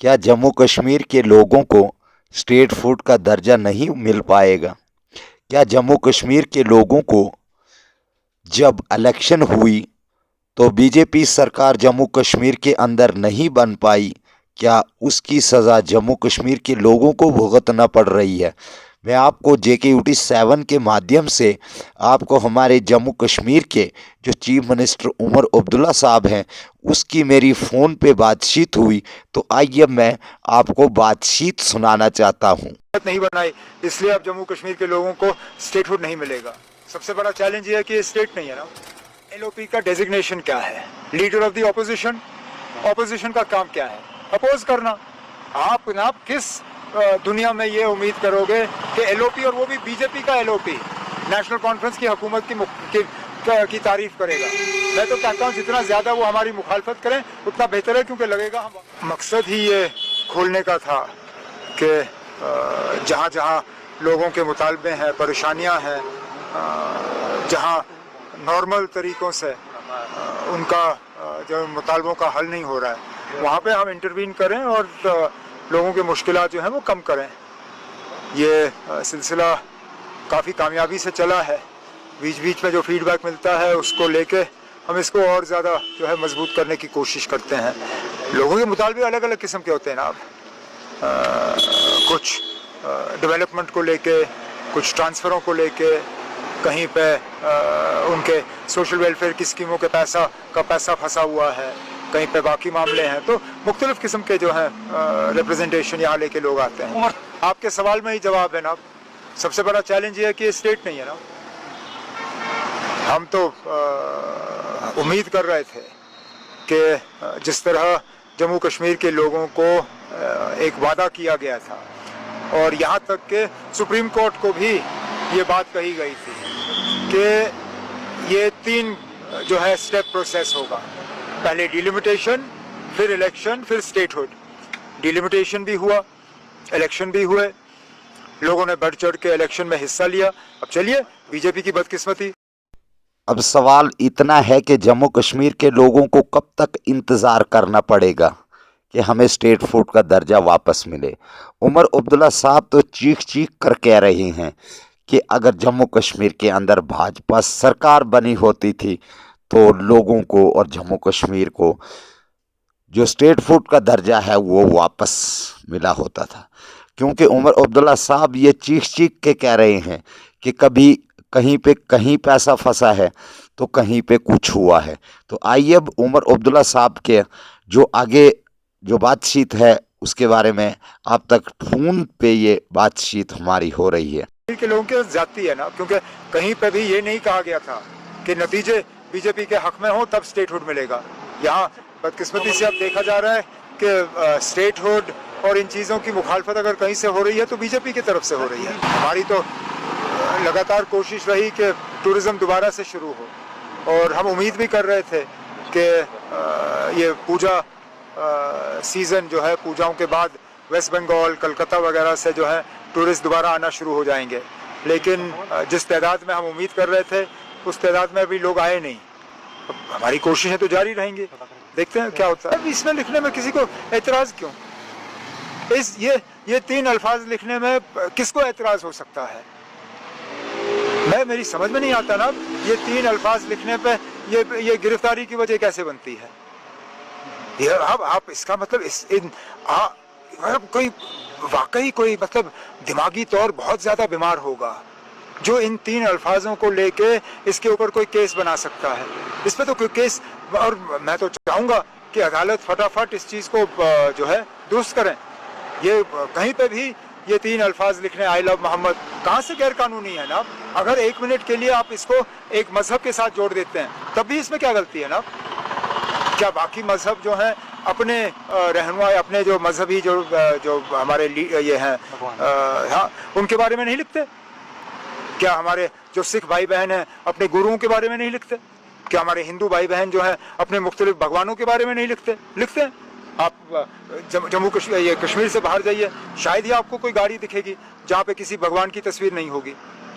क्या जम्मू कश्मीर के लोगों को स्टेट फूड का दर्जा नहीं मिल पाएगा? क्या जम्मू कश्मीर के लोगों को जब इलेक्शन हुई तो बीजेपी सरकार जम्मू कश्मीर के अंदर नहीं बन पाई, क्या उसकी सज़ा जम्मू कश्मीर के लोगों को भुगतना पड़ रही है? मैं आपको JKUT 7 के माध्यम से आपको हमारे जम्मू कश्मीर के जो चीफ मिनिस्टर उमर अब्दुल्ला साहब हैं उसकी मेरी फ़ोन पे बातचीत हुई, तो आइए मैं आपको बातचीत सुनाना चाहता हूँ। नहीं बनाई, इसलिए अब जम्मू कश्मीर के लोगों को स्टेटहुड नहीं मिलेगा। सबसे बड़ा चैलेंज ये है कि ये स्टेट नहीं है ना। LOP का डेजिग्नेशन क्या है? Leader of the opposition. Opposition का काम क्या है? अपोज करना। आप किस दुनिया में ये उम्मीद करोगे कि LOP, और वो भी बीजेपी का LOP, नेशनल कॉन्फ्रेंस की हुकूमत की तारीफ करेगा? मैं तो कहता हूँ जितना ज्यादा वो हमारी मुखालफत करें उतना बेहतर है, क्योंकि लगेगा हम मकसद ही ये खोलने का था कि जहाँ जहाँ लोगों के मुतालबे हैं, परेशानियाँ हैं, जहाँ नॉर्मल तरीक़ों से उनका जो मुतालबों का हल नहीं हो रहा है, वहाँ पे हम इंटरवीन करें और लोगों के मुश्किलात जो हैं वो कम करें। ये सिलसिला काफ़ी कामयाबी से चला है। बीच बीच में जो फीडबैक मिलता है उसको लेके हम इसको और ज़्यादा जो है मजबूत करने की कोशिश करते हैं। लोगों के मुतालबे अलग अलग किस्म के होते हैं ना। कुछ डेवलपमेंट को लेके, कुछ ट्रांसफ़रों को लेके, कहीं पे उनके सोशल वेलफेयर की स्कीमों के पैसा फंसा हुआ है, कहीं पे बाकी मामले हैं। तो मुख्तलिफ किस्म के जो हैं रिप्रेजेंटेशन यहाँ लेके लोग आते हैं। आपके सवाल में ही जवाब है ना, सबसे बड़ा चैलेंज ये है कि ये स्टेट नहीं है ना। हम तो उम्मीद कर रहे थे कि जिस तरह जम्मू कश्मीर के लोगों को एक वादा किया गया था, और यहाँ तक कि सुप्रीम कोर्ट को भी ये बात कही गई थी कि ये 3 जो है स्टेप प्रोसेस होगा। पहले डिलिमिटेशन, फिर इलेक्शन, फिर स्टेटहुड। डिलिमिटेशन भी हुआ, इलेक्शन भी हुए, लोगों ने बढ़ चढ़ के इलेक्शन में हिस्सा लिया। अब चलिए, बीजेपी की बदकिस्मती। अब सवाल इतना है कि जम्मू कश्मीर के लोगों को कब तक इंतज़ार करना पड़ेगा कि हमें स्टेट फूड का दर्जा वापस मिले? उमर अब्दुल्ला साहब तो चीख चीख कर कह रहे हैं कि अगर जम्मू कश्मीर के अंदर भाजपा सरकार बनी होती थी तो लोगों को और जम्मू कश्मीर को जो स्टेट फूड का दर्जा है वो वापस मिला होता था। क्योंकि उमर अब्दुल्ला साहब ये चीख चीख के कह रहे हैं कि कभी कहीं पैसा फंसा है तो कहीं पे कुछ हुआ है। तो आइए अब उमर अब्दुल्ला साहब के जो आगे जो बातचीत है उसके बारे में आप तक फ़ोन पे ये बातचीत हमारी हो रही है। के लोगों की ज्यादती है ना, क्योंकि कहीं पे भी ये नहीं कहा गया था कि नतीजे बीजेपी के हक में हो तब स्टेटहुड मिलेगा। यहाँ बदकिस्मती से अब देखा जा रहा है कि स्टेटहुड और इन चीज़ों की मुखालफत अगर कहीं से हो रही है तो बीजेपी की तरफ से हो रही है। हमारी तो लगातार कोशिश रही कि टूरिज़्म दोबारा से शुरू हो, और हम उम्मीद भी कर रहे थे कि ये पूजा सीज़न जो है, पूजाओं के बाद वेस्ट बंगाल, कलकत्ता वगैरह से जो है टूरिस्ट दोबारा आना शुरू हो जाएंगे। लेकिन जिस तादाद में हम उम्मीद कर रहे थे उस तादाद में अभी लोग आए नहीं। हमारी कोशिशें तो जारी रहेंगी, देखते हैं क्या होता है। इसमें लिखने में किसी को एतराज़ क्यों? ये 3 अल्फाज लिखने में किसको एतराज़ हो सकता है? मेरी समझ में नहीं आता ना, ये 3 अल्फाज लिखने पे ये गिरफ्तारी की वजह कैसे बनती है? ये आप इसका मतलब कोई वाकई कोई मतलब दिमागी तौर बहुत ज़्यादा बीमार होगा जो इन 3 अल्फाजों को लेके इसके ऊपर कोई केस बना सकता है। इस पर तो कोई केस, और मैं तो चाहूँगा कि अदालत फटाफट इस चीज़ को जो है दुरुस्त करें। ये कहीं पे भी ये 3 अल्फाज लिखने, आई लव मोहम्मद, कहाँ से गैर कानूनी है ना? अगर 1 मिनट के लिए आप इसको एक मजहब के साथ जोड़ देते हैं तब भी इसमें क्या गलती है ना? क्या बाकी मजहब जो हैं अपने रहनुमा, अपने जो मजहबी जो हमारे ये हैं, हाँ, उनके बारे में नहीं लिखते? क्या हमारे जो सिख भाई बहन हैं अपने गुरुओं के बारे में नहीं लिखते? क्या हमारे हिंदू भाई बहन जो हैं अपने मुख्तलिफ भगवानों के बारे में नहीं लिखते? लिखते हैं। आप जम्मू कश्मीर से बाहर जाइए, शायद ही आपको कोई गाड़ी दिखेगी जहाँ पे किसी भगवान की तस्वीर नहीं होगी।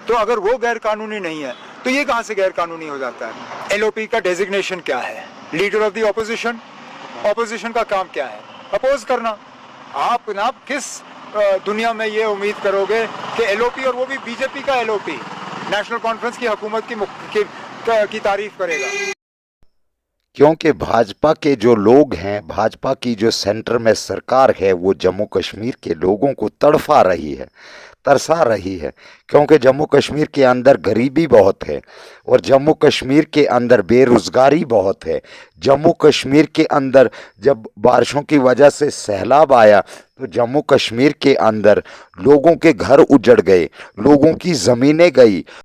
तो अगर वो गैर कानूनी नहीं है तो ये कहाँ से गैर कानूनी हो जाता है? LOP का डेजिग्नेशन क्या है? Leader of the opposition. Opposition का काम क्या है? अपोज करना। आप जनाब किस दुनिया में ये उम्मीद करोगे कि एलओपी, और वो भी बीजेपी का एलओपी, नेशनल कॉन्फ्रेंस की हुकूमत की तारीफ करेगा? क्योंकि भाजपा के जो लोग हैं, भाजपा की जो सेंटर में सरकार है, वो जम्मू कश्मीर के लोगों को तड़फा रही है, तरसा रही है। क्योंकि जम्मू कश्मीर के अंदर गरीबी बहुत है और जम्मू कश्मीर के अंदर बेरोज़गारी बहुत है। जम्मू कश्मीर के अंदर जब बारिशों की वजह से सैलाब आया तो जम्मू कश्मीर के अंदर लोगों के घर उजड़ गए, लोगों की ज़मीनें गई।